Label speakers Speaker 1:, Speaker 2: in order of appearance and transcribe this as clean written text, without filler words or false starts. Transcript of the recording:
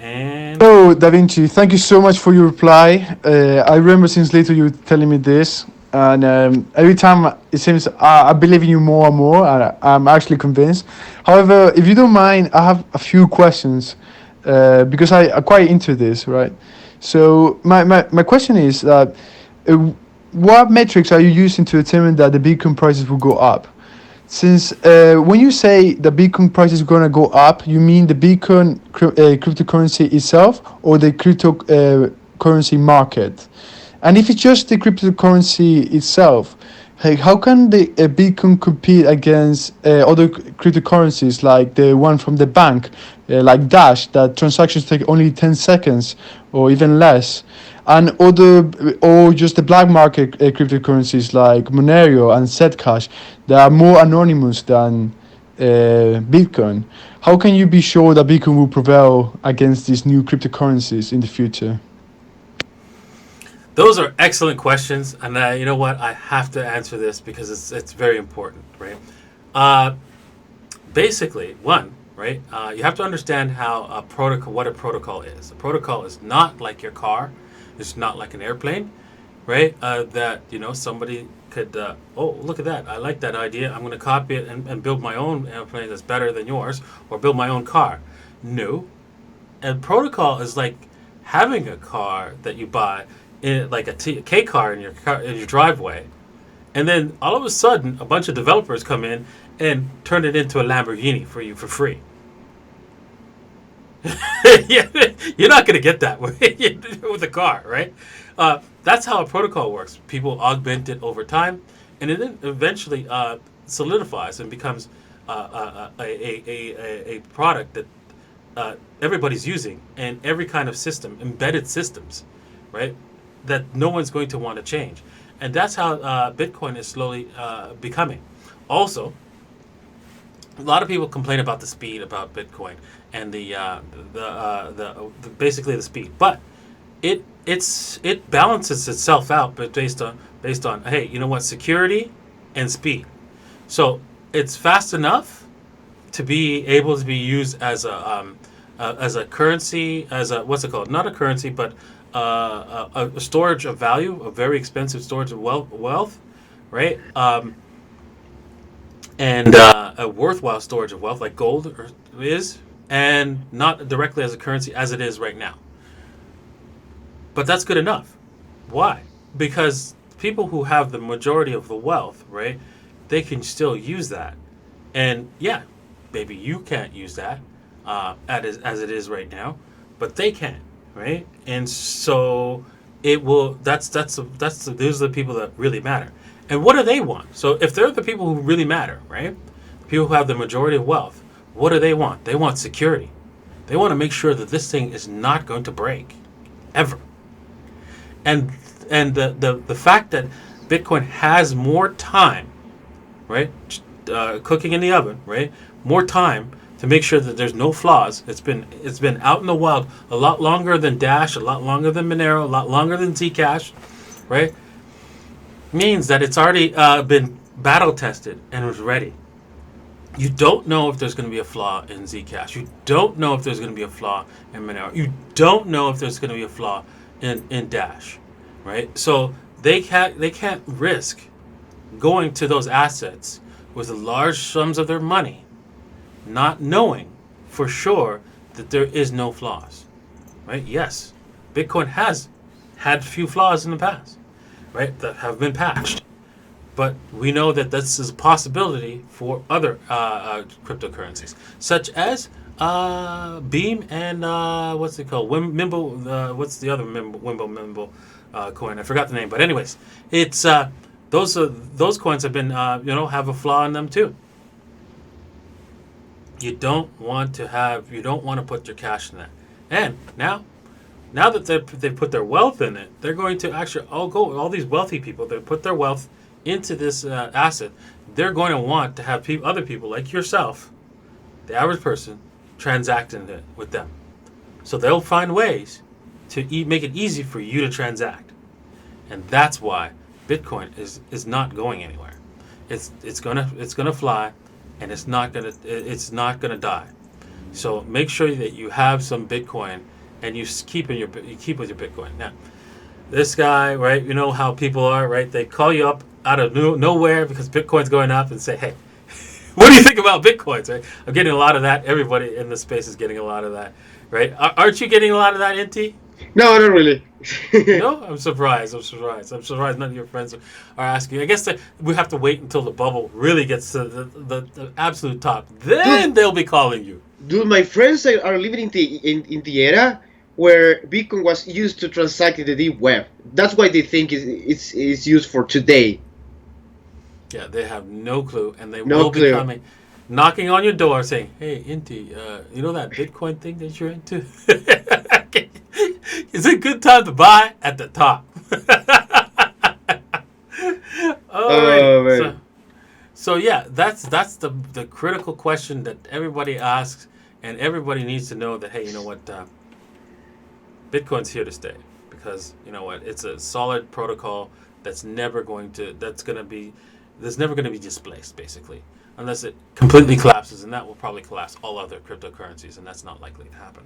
Speaker 1: And
Speaker 2: So, Da Vinci, thank you so much for your reply. I remember since later you were telling me this, and every time it seems I believe in you more and more. I'm actually convinced. However, if you don't mind, I have a few questions because I'm quite into this, right? So, my question is that what metrics are you using to determine that the Bitcoin prices will go up? Since when you say the Bitcoin price is going to go up, you mean the Bitcoin cryptocurrency itself or the cryptocurrency market? And if it's just the cryptocurrency itself, hey, how can the Bitcoin compete against other cryptocurrencies like the one from the bank, like Dash, that transactions take only 10 seconds or even less? And other, or just the black market cryptocurrencies like Monero and Zcash that are more anonymous than Bitcoin. How can you be sure that Bitcoin will prevail against these new cryptocurrencies in the future?
Speaker 1: those are excellent questions. And you know what? I have to answer this because it's very important, right? Uh, Basically, one, right? You have to understand how a protocol, what a protocol is. A protocol is not like your car. It's not like an airplane, right? That somebody could. Oh, look at that! I like that idea. I'm going to copy it and build my own airplane that's better than yours, or build my own car. No, and protocol is like having a car that you buy in like a K car in your driveway, and then all of a sudden a bunch of developers come in and turn it into a Lamborghini for you for free. Yeah, you're not going to get that with a car, right? That's how a protocol works. People augment it over time, and it then eventually solidifies and becomes a product that everybody's using, and every kind of system, embedded systems, right? That no one's going to want to change, and that's how Bitcoin is slowly becoming. Also, a lot of people complain about the speed about Bitcoin and the basically the speed, but it balances itself out, but based on hey, you know what, security and speed. So it's fast enough to be able to be used as a currency, as a what's it called? Not a currency, but a storage of value, a very expensive storage of wealth, right? And a worthwhile storage of wealth like gold is, and not directly as a currency as it is right now. But that's good enough. Why? Because people who have the majority of the wealth, right, they can still use that. And yeah, maybe you can't use that as it is right now, but they can, right? And so it will. Those are the people that really matter. And what do they want? So if they're the people who really matter, right? People who have the majority of wealth, what do they want? They want security. They want to make sure that this thing is not going to break, ever. And the fact that Bitcoin has more time, right, cooking in the oven, right, more time to make sure that there's no flaws. It's been out in the wild a lot longer than Dash, a lot longer than Monero, a lot longer than Zcash, right? Means that it's already been battle tested and was ready. You don't know if there's going to be a flaw in Zcash. You don't know if there's going to be a flaw in Monero. You don't know if there's going to be a flaw in Dash, right? So they can't risk going to those assets with large sums of their money, not knowing for sure that there is no flaws, right? Yes, Bitcoin has had few flaws in the past, right, that have been patched. But we know that this is a possibility for other cryptocurrencies, such as Beam and what's it called? Mimble. What's the other Mimble coin? I forgot the name. But anyways, it's those coins have been have a flaw in them too. You don't want to put your cash in that. And now that they've put their wealth in it, they're going to actually all these wealthy people that put their wealth into this asset. They're going to want to have other people like yourself, the average person, transacting it with them. So they'll find ways to make it easy for you to transact, and that's why Bitcoin is not going anywhere. It's gonna fly, and it's not gonna die. So make sure that you have some Bitcoin, and you keep with your Bitcoin. Now, this guy, right? You know how people are, right? They call you up out of nowhere because Bitcoin's going up and say, "Hey, what do you think about Bitcoins?" Right? I'm getting a lot of that. Everybody in the space is getting a lot of that, right? Aren't you getting a lot of that, Inti?
Speaker 3: No, not really.
Speaker 1: No, I'm surprised. I'm surprised none of your friends are asking. I guess that we have to wait until the bubble really gets to the absolute top. Then they'll be calling you.
Speaker 3: Dude, my friends are living in the era where Bitcoin was used to transact in the deep web. That's why they think it's used for today.
Speaker 1: Yeah, they have no clue, and they
Speaker 3: No
Speaker 1: will
Speaker 3: clue.
Speaker 1: be coming, knocking on your door, saying, "Hey, Inti, you know that Bitcoin thing that you're into? Is it a good time to buy at the top?"
Speaker 3: Oh
Speaker 1: Alrighty,
Speaker 3: man.
Speaker 1: so yeah, that's the critical question that everybody asks, and everybody needs to know that, hey, you know what, Bitcoin's here to stay, because you know what, it's a solid protocol that's never going to be displaced, basically, unless it completely collapses, and that will probably collapse all other cryptocurrencies, and that's not likely to happen.